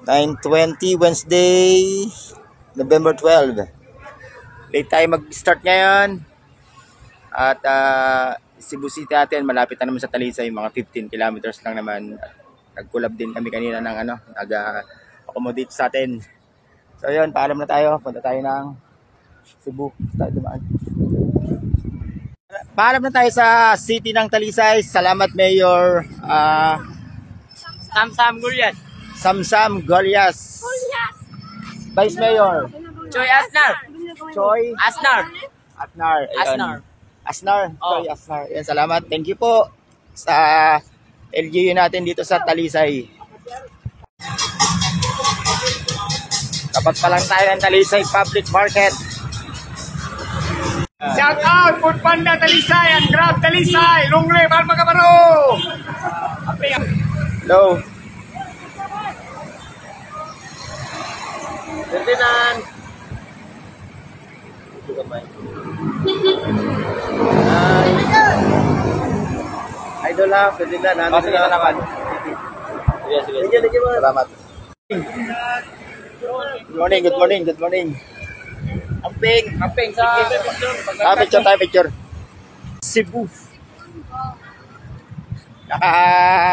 9:20 Wednesday, November 12. Late tayo mag-start ngayon. At Cebu City natin, malapit na naman sa Talisay, mga 15 kilometers lang naman. Nag-collab din kami kanina ng nag-accommodate sa atin. So yun, paalam na tayo. Punta tayo ng Cebu. Tayo dumaan. Paalam na tayo sa city ng Talisay. Salamat Mayor Samsam Gulyas. Samsam Gulyas. Vice Mayor Choy Asnar. Choy Asnar. Asnar. Asnar. Asnar. Oh. Choy Asnar. Yan, salamat. Thank you po sa LGU natin dito sa Talisay. Tapat pa lang tayo ng Talisay Public Market. Shout out Food Panda Talisay and Grab Talisay, Lungre, Malpagabaro. Hello. Ferdinand. Idol ha, Ferdinand. Sige, salamat. Sige. Salamat. Good morning. Amping sa Picture tayo, picture. Cebu. Naka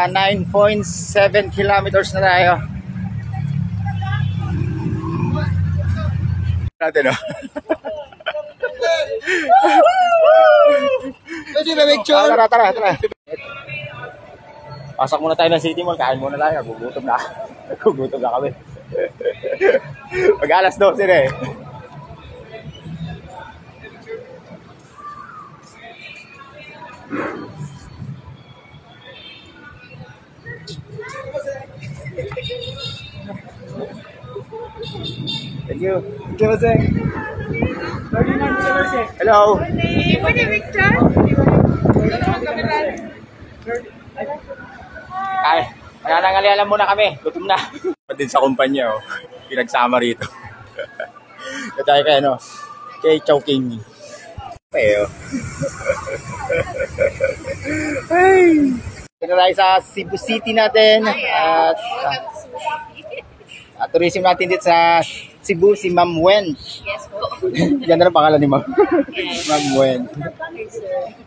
9.7 kilometers na tayo. Natin, no? Pwede ba picture? Tara. Pasok muna tayo ng City Mall, kain muna tayo. Nagugutom na kami. Pag alas 12 na eh. Thank you. Hello. Pwede picture? Ay, nanangalialan muna kami. Gutom na. Pati sa kumpanya, oh. Pinagsama rito. Ito tayo kay Chowking. Pero. Ay. Ito tayo sa Cebu City natin. At tourism natin dito sa Cebu, si Ma'am Wen. Yes po. Ganda ng pangalan ni Ma'am. Ma'am Wen.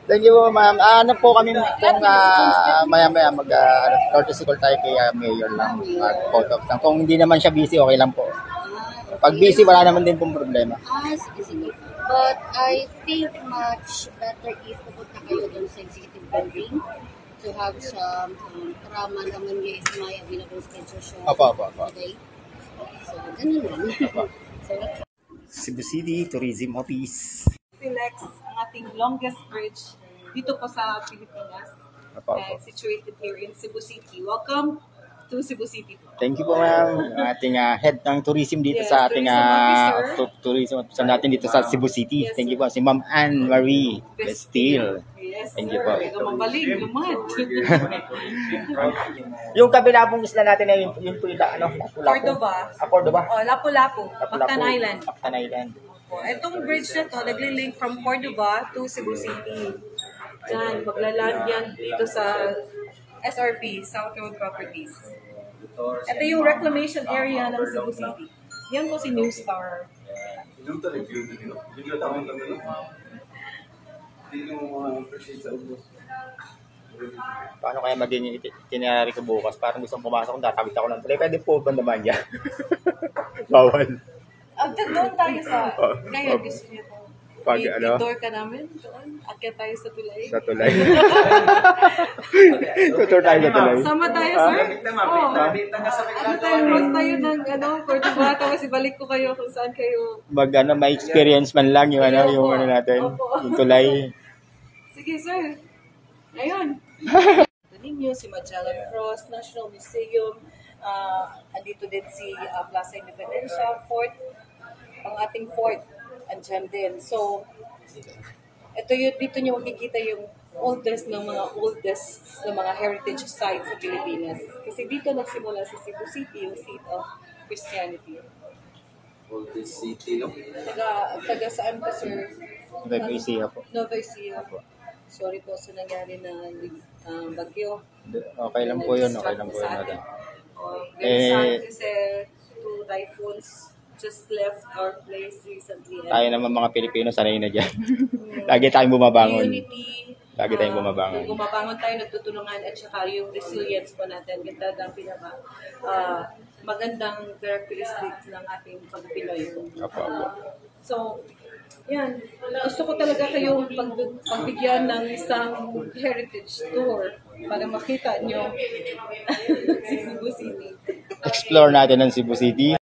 Thank you po, Ma'am. Ano po kami kung maya-maya courtesy call tayo kay Mayor lang. Photo. Kung hindi naman siya busy, okay lang po. Pag busy, wala naman din pong problema. Sige. But I think much better if pupunta kayo dun sa executive building to have some drama naman guys may available schedule siya. Opo. Okay. So, ganun lang. So, Cebu City Tourism Office. Next, ang ating longest bridge dito po sa Pilipinas. Opo. Situated here in Cebu City. Welcome to Cebu City. Thank you po, ma'am. Ang ating head ng tourism dito sa ating tourism officer natin dito sa Cebu City. Yes, Thank you po. Si Ma'am Anne Marie Bestil. Yes, Thank you po. Mamaling, lumad. Yung kabila pong isla natin na yung tulita, Cordova. Cordova. Lapu-Lapu. Mactan Island. Mactan Island. Itong bridge na to, nagli-link from Cordova to Cebu City. Diyan, maglaland yan dito sa SRP, South Road Properties. Ito yung reclamation area ng Cebu City. Yan po si New Star. Paano kaya maging itinerary ko bukas? Parang gusto kong pumasok kung tatawid ako ng tuloy. Pwede po ba naman yan? Bawal. Doon tayo sa... Ngayon, gusto niyo po. Pag I-door ka namin doon. Akyat tayo sa tulay. Sa tulay. Tutur tayo sa tulay. Sama tayo, sir. Oo. Cross tayo ng Cordova. Tapos ibalik ko kayo kung saan kayo. May experience man lang yung yung natin. Yung tulay. Sige, sir. Ayun. Ito ninyo, si Magellan Cross, National Museum. Andito din si Plaza Independencia, Fort. Ang ating fort. Andyan din. So, dito nyo makikita yung oldest ng mga heritage sites sa Pilipinas. Kasi dito nagsimula sa Cebu City, yung seat of Christianity. Oldest city, no? Taga saan ka, sir? Nueva Ecija po. Nueva Ecija. Sorry po sa nangyari na bagyo. Okay lang po yun. Okay lang po yun. Very sad kasi typhoons just left our place recently. Tayo naman mga Pilipino, sanay na dyan. Lagi tayong bumabangon. Unity. Lagi tayong bumabangon. Bumabangon tayo, nagtutulungan, at saka yung resilience po natin. Ganda ang magandang characteristics ng ating pag-Pinoy. Opo. So, yan. Gusto ko talaga kayong pagbigyan ng isang heritage tour para makita nyo si Cebu City. Explore natin ang Cebu City.